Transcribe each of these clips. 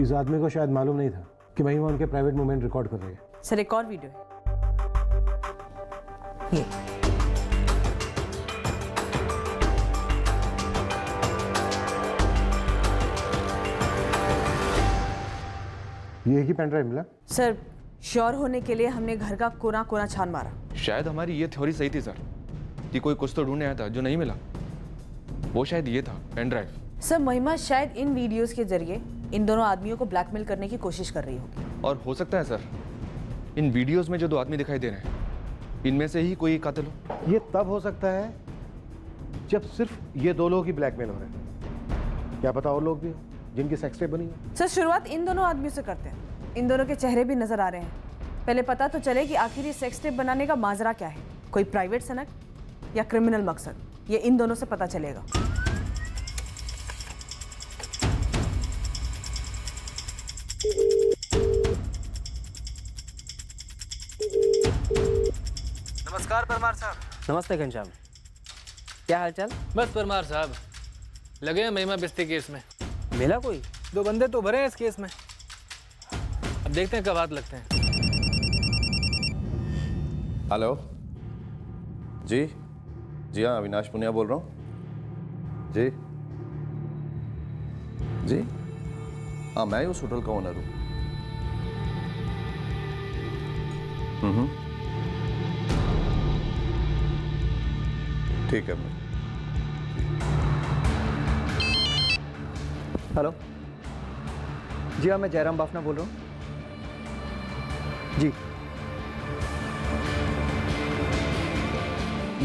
इस आदमी को शायद मालूम नहीं था कि महिमा उनके प्राइवेट मोमेंट रिकॉर्ड कर रही है। सर एक और वीडियो है ये एक ही पेन ड्राइव मिला? सर श्योर होने के लिए हमने घर का कोना कोना छान मारा। शायद हमारी ये थ्योरी सही थी सर कि कोई कुछ तो ढूंढने आया था जो नहीं मिला। वो शायद ये था पेन ड्राइव। सर महिमा शायद इन वीडियोस के जरिए इन दोनों आदमियों को ब्लैकमेल करने की कोशिश कर रही होगी। और हो सकता है सर इन वीडियोस में जो दो आदमी दिखाई दे रहे हैं इनमें से ही कोई कातिल हो। ये तब हो सकता है जब सिर्फ ये दो लोग ही ब्लैकमेल हो रहे हैं। क्या पता और लोग भी हो जिनकी सेक्स टेप बनी है। सर शुरुआत इन दोनों आदमियों से करते हैं। इन दोनों के चेहरे भी नजर आ रहे हैं। पहले पता तो चले कि आखिर ये सेक्स टेप बनाने का माजरा क्या है। कोई प्राइवेट सनक या क्रिमिनल मकसद, ये इन दोनों से पता चलेगा। नमस्कार परमार साहब। नमस्ते घनश्याम, क्या हालचाल? बस परमार साहब लगे हैं महिमा बिस्ती केस में। मिला कोई? 2 बंदे तो भरे हैं इस केस में। अब देखते हैं कब हाथ लगते हैं। हेलो जी हाँ, अविनाश पुनिया बोल रहा हूँ जी। हाँ, मैं ही उस होटल का ओनर हूँ। ठीक है। मैं हेलो जी हाँ, मैं जयराम बाफना बोल रहा हूँ जी।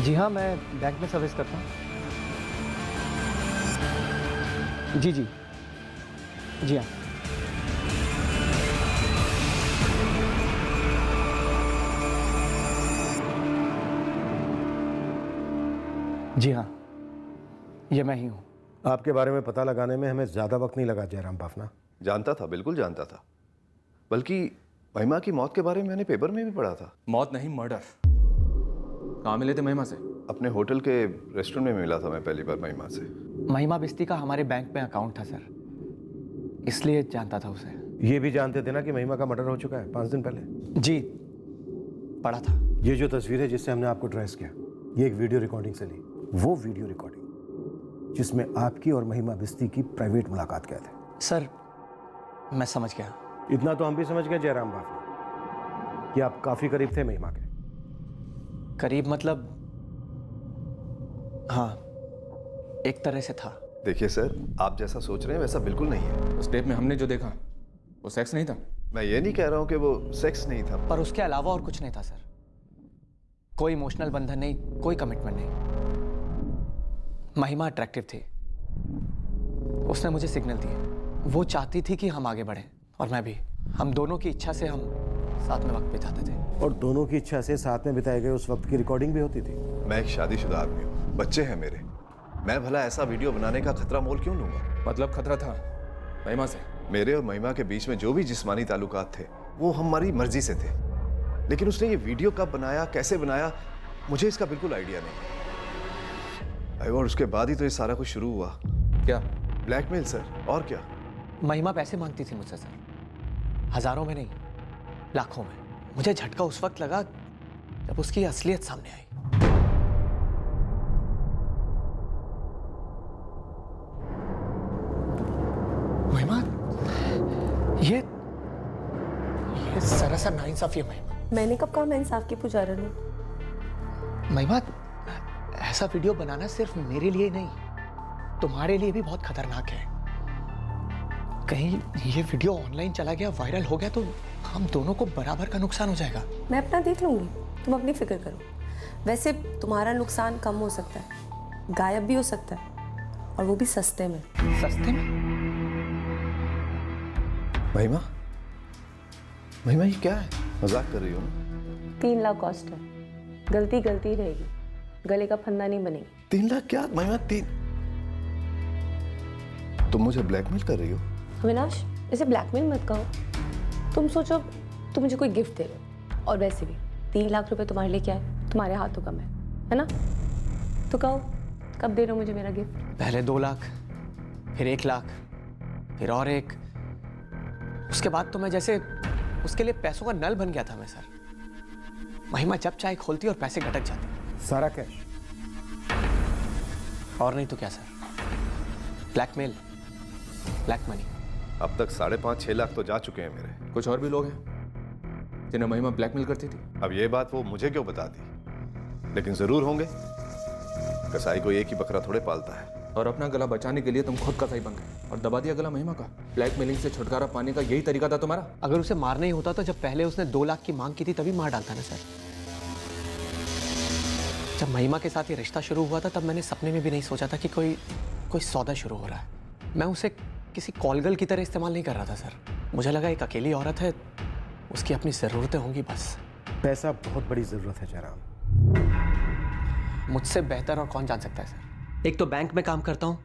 जी हाँ, मैं बैंक में सर्विस करता हूँ। जी हाँ। जी हाँ, ये मैं ही हूँ। आपके बारे में पता लगाने में हमें ज्यादा वक्त नहीं लगा जयराम बाफना। जानता था, बिल्कुल जानता था। बल्कि महिमा की मौत के बारे में मैंने पेपर में भी पढ़ा था। मौत नहीं, मर्डर। कहाँ मिले थे महिमा से? अपने होटल के रेस्टोरेंट में मिला था मैं पहली बार महिमा से। महिमा बिस्ती का हमारे बैंक में अकाउंट था सर, इसलिए जानता था उसे। ये भी जानते थे ना कि महिमा का मर्डर हो चुका है 5 दिन पहले? जी पढ़ा था। ये जो तस्वीर है जिससे हमने आपको ट्रेस किया, ये एक वीडियो रिकॉर्डिंग से ली। वो वीडियो रिकॉर्डिंग जिसमें आपकी और महिमा बिस्ती की प्राइवेट मुलाकात कैद है। सर मैं समझ गया। इतना तो हम भी समझ गए जयराम बाफना कि आप काफी करीब थे महिमा के। करीब मतलब हाँ, एक तरह से था। देखिए सर, आप जैसा सोच रहे हैं वैसा बिल्कुल नहीं है। उस टेप में हमने जो देखा वो सेक्स नहीं था। मैं ये नहीं कह रहा हूँ कि वो सेक्स नहीं था, पर उसके अलावा और कुछ नहीं था सर। कोई इमोशनल बंधन नहीं, कोई कमिटमेंट नहीं। महिमा अट्रैक्टिव थी, उसने मुझे सिग्नल दिए। वो चाहती थी कि हम आगे बढ़ें और मैं भी। हम दोनों की इच्छा से हम साथ में वक्त बिताते थे। और दोनों की इच्छा से साथ में बिताए गए उस वक्त की रिकॉर्डिंग भी होती थी। मैं एक शादीशुदा आदमी हूँ, बच्चे हैं मेरे। मैं भला ऐसा वीडियो बनाने का खतरा मोल क्यों लूंगा? मतलब खतरा था महिमा से? मेरे और महिमा के बीच में जो भी जिस्मानी ताल्लुकात थे वो हमारी मर्जी से थे। लेकिन उसने ये वीडियो कब बनाया, कैसे बनाया, मुझे इसका बिल्कुल आइडिया नहीं। और उसके बाद ही तो ये सारा कुछ शुरू हुआ। क्या? ब्लैकमेल सर, और क्या। महिमा पैसे मांगती थी मुझसे सर, हजारों में नहीं, लाखों में। मुझे झटका उस वक्त लगा जब उसकी असलियत सामने आई। महिमा, ये सरासर नाइंसाफी है महिमा। मैंने कब कहा मैं इंसाफ की पुजारन हूँ? महिमा, ऐसा वीडियो बनाना सिर्फ मेरे लिए नहीं, तुम्हारे लिए भी बहुत खतरनाक है। कहीं ये वीडियो ऑनलाइन चला गया, वायरल हो गया तो हम दोनों को बराबर का नुकसान हो जाएगा। मैं अपना देख लूंगी, तुम अपनी फिक्र करो। वैसे तुम्हारा नुकसान कम हो सकता है, गायब भी हो सकता है, और वो भी सस्ते में। सस्ते में? महिमा ये क्या है? मजाक कर रही हो ना? 3 लाख कॉस्ट है, गलती गलती रहेगी, गले का फंदा नहीं बनेगी। 3 लाख क्या महिमा? 3? तुम मुझे ब्लैकमेल कर रही हो? अविनाश, इसे ब्लैकमेल मत कहो। तुम सोचो तुम मुझे कोई गिफ्ट दे रहे हो, और वैसे भी 3 लाख रुपए तुम्हारे लिए क्या है? तुम्हारे हाथों कम है ना? तो कहो कब दे रहे हो मुझे मेरा गिफ्ट? पहले 2 लाख, फिर 1 लाख, फिर और 1, उसके बाद तो मैं जैसे उसके लिए पैसों का नल बन गया था मैं सर। महिमा जब चाहे खोलती और पैसे गटक जाते। सारा कैश? और नहीं तो क्या सर, ब्लैकमेल, ब्लैक मनी। अब तक 5.5-6 लाख तो जा चुके हैं मेरे। कुछ और भी लोग हैं जिन्हें महिमा ब्लैकमेल करती थी? अब ये बात वो मुझे क्यों बताती, लेकिन जरूर होंगे। कसाई को एक ही बकरा थोड़े पालता है। और अपना गला बचाने के लिए तुम खुद कसाई बन गए और दबा दिया गला महिमा का। ब्लैकमेलिंग से छुटकारा पाने का यही तरीका था तुम्हारा? अगर उसे मारना ही होता तो जब पहले उसने 2 लाख की मांग की थी तभी मार डालता ना सर। जब महिमा के साथ ये रिश्ता शुरू हुआ था तब मैंने सपने में भी नहीं सोचा था कि कोई सौदा शुरू हो रहा है। मैं उसे किसी कॉलगर्ल की तरह इस्तेमाल नहीं कर रहा था सर। मुझे लगा एक अकेली औरत है, उसकी अपनी ज़रूरतें होंगी बस। पैसा बहुत बड़ी ज़रूरत है जयराम। मुझसे बेहतर और कौन जान सकता है सर। एक तो बैंक में काम करता हूँ,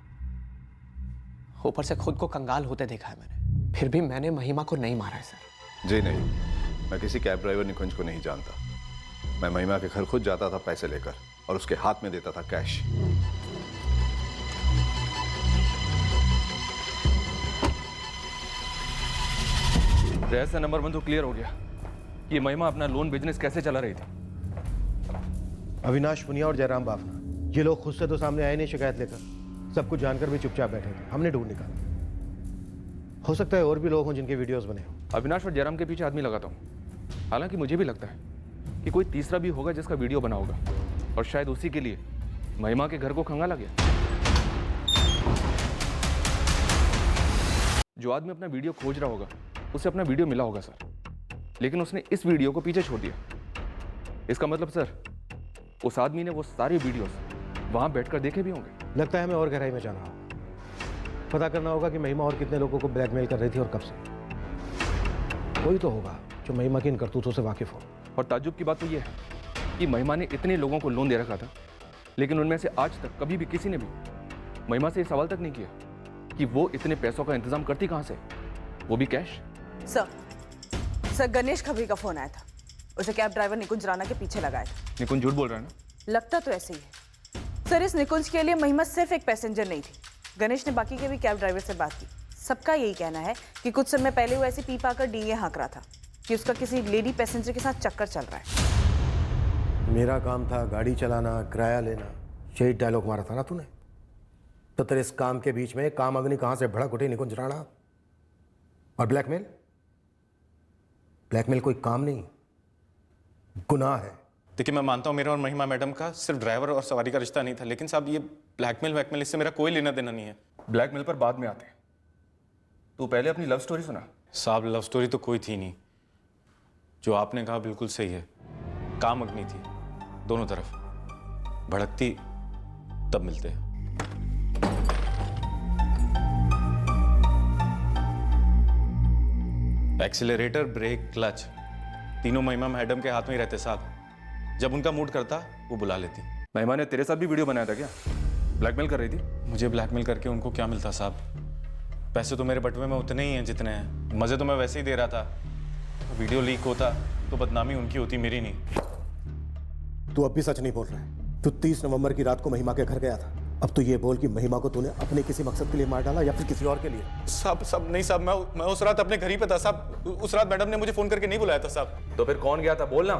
ऊपर से खुद को कंगाल होते देखा है मैंने, फिर भी मैंने महिमा को नहीं मारा है सर। जी नहीं, मैं किसी कैब ड्राइवर निकुंज को नहीं जानता। मैं महिमा के घर खुद जाता था पैसे लेकर और उसके हाथ में देता था कैश। रहस्य नंबर 1 तो क्लियर हो गया कि महिमा अपना लोन बिजनेस कैसे चला रही थी। अविनाश पुनिया और जयराम बाफना, ये लोग खुद से तो सामने आए नहीं शिकायत लेकर, सब कुछ जानकर भी चुपचाप बैठे थे। हमने ढूंढ निकाला। हो सकता है और भी लोग हों जिनके वीडियोस बने हों। अविनाश और जयराम के पीछे आदमी लगाता हूँ। हालांकि मुझे भी लगता है कि कोई तीसरा भी होगा जिसका वीडियो बना होगा और शायद उसी के लिए महिमा के घर को खंगाला गया। जो आदमी अपना वीडियो खोज रहा होगा उसे अपना वीडियो मिला होगा सर, लेकिन उसने इस वीडियो को पीछे छोड़ दिया। इसका मतलब सर उस आदमी ने वो सारे वीडियोस वहां बैठकर देखे भी होंगे। लगता है हमें और गहराई में जाना होगा, पता करना होगा कि महिमा और कितने लोगों को ब्लैकमेल कर रही थी और कब से। कोई तो होगा जो महिमा की इन करतूतों से वाकिफ हो। और ताज्जुब की बात तो ये है कि महिमा ने इतने लोगों को लोन दे रखा था, लेकिन उनमें से आज तक कभी भी किसी ने भी महिमा से ये सवाल तक नहीं किया कि वो इतने पैसों का इंतजाम करती कहाँ से, वो भी कैश। सर गणेश खबरी का फोन आया था। उसे कैब ड्राइवर निकुंज राणा के पीछे लगाया था। निकुंज झूठ बोल रहा है ना? लगता तो ऐसे ही है सर। इस निकुंज के लिए महिमा सिर्फ एक पैसेंजर नहीं थी। गणेश ने बाकी के भी कैब ड्राइवर से बात की। सबका यही कहना है कि कुछ समय पहले वो ऐसे पी पाकर डींगे हाँक रहा था कि उसका किसी लेडी पैसेंजर के साथ चक्कर चल रहा है। मेरा काम था गाड़ी चलाना, किराया लेना, यही डायलॉग मारा था ना तूने? तो तेरे इस काम के बीच में काम अग्नि कहाँ से भड़क उठी निकुंज राणा? और ब्लैकमेल? ब्लैकमेल कोई काम नहीं, गुनाह है। देखिए, मैं मानता हूँ मेरा और महिमा मैडम का सिर्फ ड्राइवर और सवारी का रिश्ता नहीं था, लेकिन साहब ये ब्लैकमेल इससे मेरा कोई लेना देना नहीं है। ब्लैकमेल पर बाद में आते हैं। तू पहले अपनी लव स्टोरी सुना। साहब लव स्टोरी तो कोई थी नहीं। जो आपने कहा बिल्कुल सही है, काम अग्नि थी, दोनों तरफ भड़कती तब मिलते हैं। एक्सीलरेटर, ब्रेक, क्लच तीनों महिमा मैडम के हाथ में ही रहते साहब। जब उनका मूड करता वो बुला लेती। महिमा ने तेरे साथ भी वीडियो बनाया था क्या? ब्लैकमेल कर रही थी? मुझे ब्लैकमेल करके उनको क्या मिलता साहब? पैसे तो मेरे बटुए में उतने ही हैं जितने हैं। मजे तो मैं वैसे ही दे रहा था। वीडियो लीक होता तो बदनामी उनकी होती, मेरी नहीं। तू अब भी सच नहीं बोल रहा है। तू 30 नवंबर की रात को महिमा के घर गया था। अब तो ये बोल कि महिमा को तूने अपने किसी मकसद के लिए मार डाला या फिर किसी और के लिए? साहब नहीं साहब, मैं उस रात अपने घर ही पे था साहब। उस रात मैडम ने मुझे फोन करके नहीं बुलाया था साहब। तो फिर कौन गया था बोलना?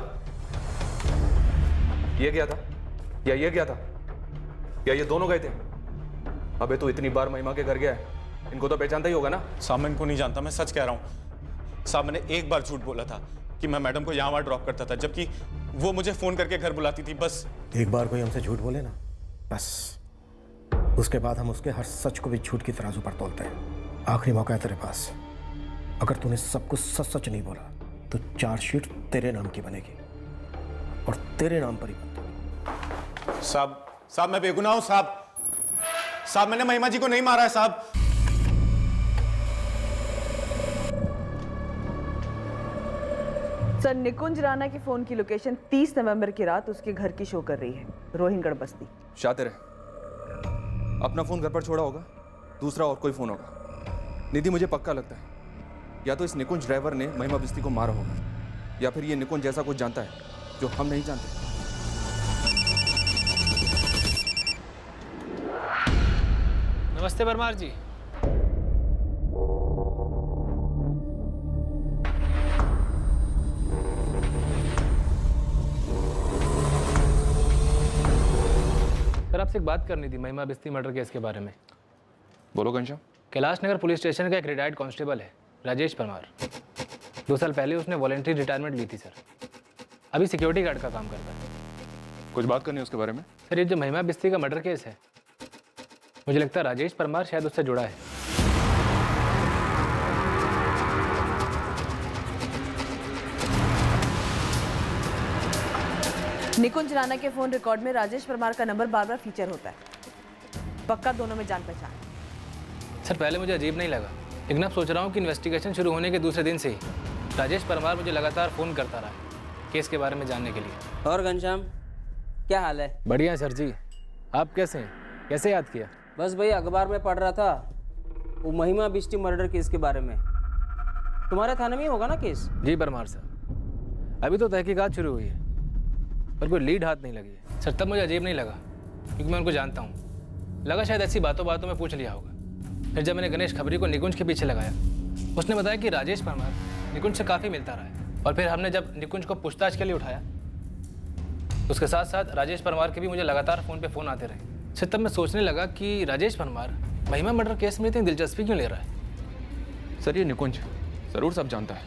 ये गया था या ये गया था या ये दोनों गए थे? अबे तू इतनी बार महिमा के घर गया है, इनको तो पहचानता ही होगा ना? साहब मैं इनको नहीं जानता, मैं सच कह रहा हूँ साहब। मैंने एक बार झूठ बोला था कि मैं मैडम को यहाँ वहाँ ड्रॉप करता था, जबकि वो मुझे फोन करके घर बुलाती थी। बस एक बार कोई हमसे झूठ बोले ना, बस उसके बाद हम उसके हर सच को भी झूठ की तराजू पर तोलते हैं। आखिरी मौका है तेरे पास। अगर तूने सब कुछ सच सच नहीं बोला तो चार्जशीट तेरे नाम की बनेगी और तेरे नाम पर ही बनती। साहब मैं बेगुनाह हूं साहब। मैंने महिमा जी को नहीं मारा है साहब। सर निकुंज राणा की फोन की लोकेशन 30 नवंबर की रात उसके घर की शो कर रही है, रोहिंगढ़ बस्ती। शातिर है। अपना फोन घर पर छोड़ा होगा, दूसरा और कोई फोन होगा। निधि मुझे पक्का लगता है या तो इस निकुंज ड्राइवर ने महिमा बिस्ती को मारा होगा या फिर ये निकुंज जैसा कुछ जानता है जो हम नहीं जानते। नमस्ते परमार जी। आपसे एक बात करनी थी महिमा बिस्ती मर्डर केस के बारे में। बोलो घनश्याम। कैलाश नगर पुलिस स्टेशन का एक रिटायर्ड कांस्टेबल है राजेश परमार। 2 साल पहले उसने वॉलंटरी रिटायरमेंट ली थी सर। अभी सिक्योरिटी गार्ड का काम करता है। कुछ बात करनी है उसके बारे में? सर ये जो महिमा बिस्ती का मर्डर केस है, मुझे लगता है राजेश परमार शायद उससे जुड़ा है। निकुंज राणा के फोन रिकॉर्ड में राजेश परमार का नंबर बार बार फीचर होता है। पक्का दोनों में जान पहचान है। सर पहले मुझे अजीब नहीं लगा, लेकिन अब सोच रहा हूँ कि इन्वेस्टिगेशन शुरू होने के दूसरे दिन से ही राजेश परमार मुझे लगातार फ़ोन करता रहा है केस के बारे में जानने के लिए। और घनश्याम क्या हाल है? बढ़िया सर जी, आप कैसे हैं? कैसे याद किया? बस भाई अखबार में पढ़ रहा था वो महिमा बिस्ती मर्डर केस के बारे में। तुम्हारे थाने में ही होगा ना केस? जी परमार साहब, अभी तो तहकीकात शुरू हुई है पर कोई लीड हाथ नहीं लगी है। सर तब मुझे अजीब नहीं लगा क्योंकि मैं उनको जानता हूँ। लगा शायद ऐसी बातों बातों में पूछ लिया होगा। फिर जब मैंने गणेश खबरी को निकुंज के पीछे लगाया, उसने बताया कि राजेश परमार निकुंज से काफ़ी मिलता रहा है। और फिर हमने जब निकुंज को पूछताछ के लिए उठाया, उसके साथ साथ राजेश परमार के भी मुझे लगातार फ़ोन पे फ़ोन आते रहे। सर तब मैं सोचने लगा कि राजेश परमार महिमा मर्डर केस में इतनी दिलचस्पी क्यों ले रहा है। सर ये निकुंज ज़रूर सब जानता है।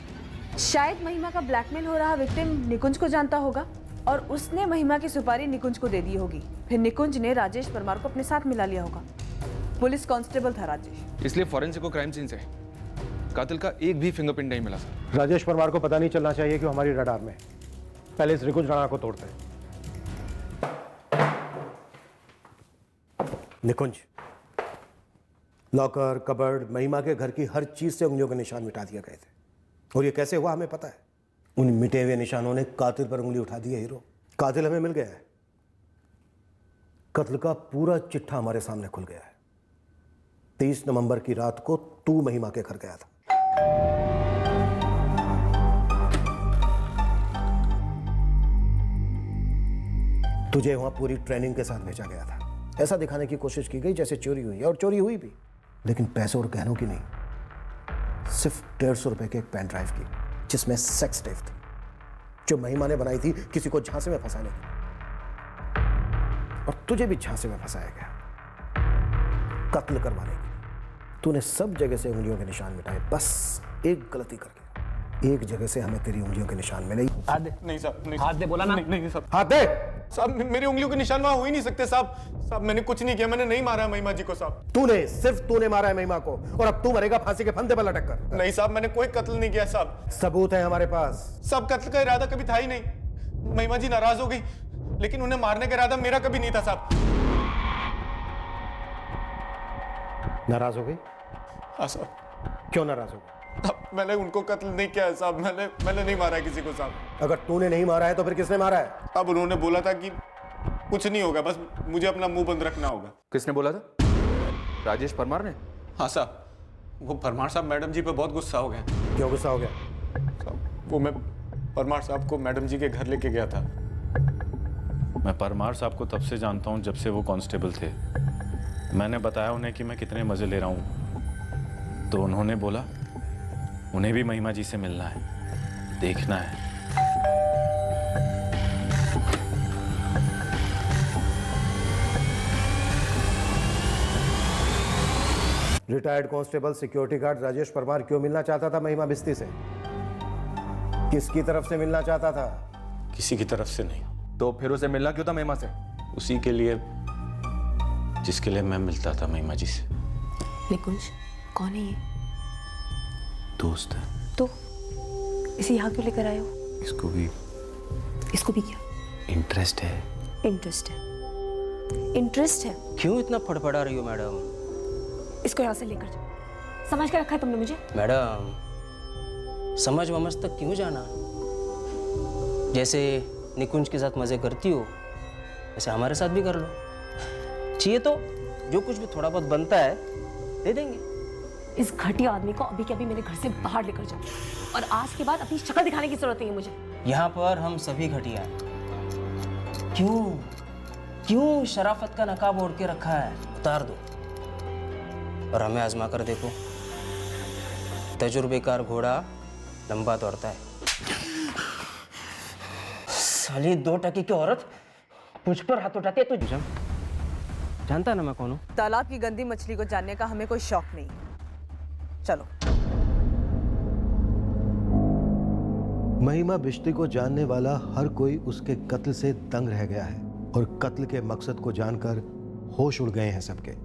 शायद महिमा का ब्लैकमेल हो रहा विक्टिम निकुंज को जानता होगा और उसने महिमा की सुपारी निकुंज को दे दी होगी। फिर निकुंज ने राजेश परमार को अपने साथ मिला लिया होगा। पुलिस कांस्टेबल था राजेश, इसलिए फॉरेंसिक को क्राइम सीन से कातिल का एक भी फिंगरप्रिंट नहीं मिला सर। राजेश परमार को पता नहीं चलना चाहिए कि हमारी रडार में। पहले इस निकुंज राणा को तोड़ते हैं। निकुंज, लॉकर, कबर्ड, महिमा के घर की हर चीज से उंगलियों के निशान मिटा दिए गए थे। और ये कैसे हुआ हमें पता है। उन मिटे हुए निशानों ने कातिल पर उंगली उठा दी है। हीरो, कातिल हमें मिल गया है। कत्ल का पूरा चिट्ठा हमारे सामने खुल गया है। 30 नवंबर की रात को तू महिमा के घर गया था। तुझे वहां पूरी ट्रेनिंग के साथ भेजा गया था। ऐसा दिखाने की कोशिश की गई जैसे चोरी हुई है, और चोरी हुई भी, लेकिन पैसों और गहनों की नहीं। सिर्फ 150 रुपए के एक पेन ड्राइव की जिसमें सेक्स टेप थी, जो महिमा ने बनाई थी किसी को झांसे में फंसाने की। और तुझे भी झांसे में फंसाया गया कत्ल करवाने के। तूने सब जगह से उंगलियों के निशान मिटाए, बस एक गलती करके एक जगह से हमें तेरी उंगलियों के निशान मिले। हाथ दे। नहीं साहब, नहीं। हाथ दे बोला ना। नहीं साहब। हाथ दे। साहब मेरी उंगलियों के निशान वहां हो ही नहीं सकते साहब। साहब मैंने कुछ नहीं किया, मैंने नहीं मारा महिमा जी को साहब। तूने, सिर्फ तूने मारा है महिमा को, और अब तू मरेगा फांसी के फंदे पर लटक कर। नहीं साहब, मैंने कोई कत्ल नहीं किया साहब। सबूत है हमारे पास। सब कत्ल का इरादा कभी था ही नहीं। महिमा जी नाराज हो गई, लेकिन उन्हें मारने का इरादा मेरा कभी नहीं था साहब। नाराज हो गई? हाँ साहब। क्यों नाराज हो गई? मैंने उनको कत्ल नहीं किया है साहब। मैंने नहीं मारा है किसी को साहब। अगर तूने नहीं मारा है तो फिर किसने मारा है? अब उन्होंने बोला था कि कुछ नहीं होगा, बस मुझे अपना मुंह बंद रखना होगा। किसने बोला था? राजेश परमार ने? हाँ साहब, वो परमार साहब मैडम जी पे बहुत गुस्सा हो गए। क्यों गुस्सा हो गया? साहब वो मैं परमार साहब को मैडम जी के घर लेके गया था। मैं परमार साहब को तब से जानता हूँ जब से वो कांस्टेबल थे। मैंने बताया उन्हें कि मैं कितने मज़े ले रहा हूँ, तो उन्होंने बोला उन्हें भी महिमा जी से मिलना है, देखना है। Retired constable security guard Rajesh Parmar क्यों मिलना चाहता था महिमा बिस्ती से? किसकी तरफ से मिलना चाहता था? किसी की तरफ से नहीं। तो फिर उसे मिलना क्यों था महिमा से? उसी के लिए जिसके लिए मैं मिलता था महिमा जी से। निकुंज कौन है ये? दोस्त है। तो इसे यहाँ क्यों लेकर आए हो? इसको भी क्या इंटरेस्ट है। इंटरेस्ट है? क्यों इतना फड़फड़ा रही हो मैडम? इसको यहाँ से लेकर जाओ। समझ के रखा है तुमने मुझे? मैडम समझ वमझ तक क्यों जाना? जैसे निकुंज के साथ मजे करती हो वैसे हमारे साथ भी कर लो। चाहिए तो जो कुछ भी थोड़ा बहुत बनता है दे देंगे। इस घटिया आदमी को अभी के अभी मेरे घर से बाहर लेकर जाओ, और आज के बाद अपनी शक्ल दिखाने की जरूरत नहीं है मुझे। यहाँ पर हम सभी घटिया हैं। क्यों शराफत का नकाब ओढ़ के रखा है? उतार दो और हमें आजमा कर देखो। तजुर्बेकार घोड़ा लंबा दौड़ता है। साली 2 टकी की औरत मुझ पर हाथ उठाती है। जानता ना मैं कौन हूँ? तालाब की गंदी मछली को जानने का हमें कोई शौक नहीं। चलो। महिमा बिश्ती को जानने वाला हर कोई उसके कत्ल से दंग रह गया है और कत्ल के मकसद को जानकर होश उड़ गए हैं सबके।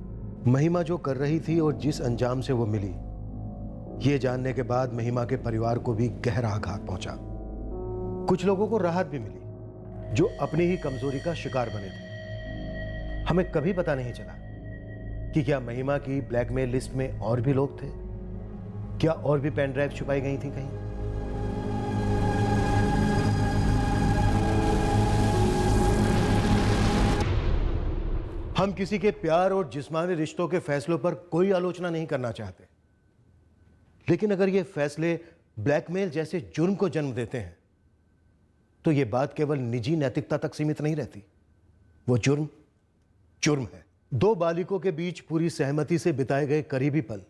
महिमा जो कर रही थी और जिस अंजाम से वो मिली, ये जानने के बाद महिमा के परिवार को भी गहरा आघात पहुंचा। कुछ लोगों को राहत भी मिली जो अपनी ही कमजोरी का शिकार बने थे। हमें कभी पता नहीं चला कि क्या महिमा की ब्लैकमेल लिस्ट में और भी लोग थे, क्या और भी पेन ड्राइव छुपाई गई थी कहीं। हम किसी के प्यार और जिस्मानी रिश्तों के फैसलों पर कोई आलोचना नहीं करना चाहते, लेकिन अगर ये फैसले ब्लैकमेल जैसे जुर्म को जन्म देते हैं तो ये बात केवल निजी नैतिकता तक सीमित नहीं रहती। वो जुर्म है। दो बालिकों के बीच पूरी सहमति से बिताए गए करीबी पल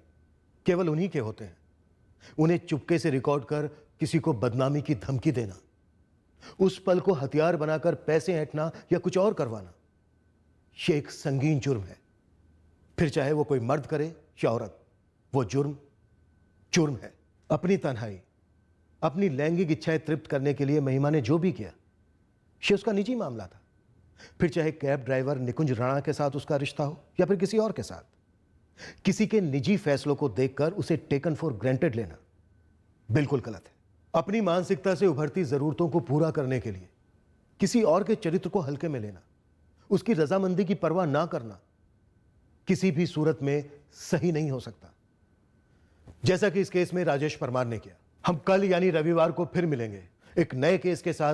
केवल उन्हीं के होते हैं। उन्हें चुपके से रिकॉर्ड कर किसी को बदनामी की धमकी देना, उस पल को हथियार बनाकर पैसे ऐंठना या कुछ और करवाना, यह एक संगीन जुर्म है। फिर चाहे वो कोई मर्द करे या औरत, वो जुर्म है। अपनी तन्हाई, अपनी लैंगिक इच्छाएं तृप्त करने के लिए महिमा ने जो भी किया, ये उसका निजी मामला था। फिर चाहे कैब ड्राइवर निकुंज राणा के साथ उसका रिश्ता हो या फिर किसी और के साथ, किसी के निजी फैसलों को देखकर उसे टेकन फॉर ग्रांटेड लेना बिल्कुल गलत है। अपनी मानसिकता से उभरती जरूरतों को पूरा करने के लिए किसी और के चरित्र को हल्के में लेना, उसकी रजामंदी की परवाह ना करना किसी भी सूरत में सही नहीं हो सकता, जैसा कि इस केस में राजेश परमार ने किया। हम कल यानी रविवार को फिर मिलेंगे एक नए केस के साथ,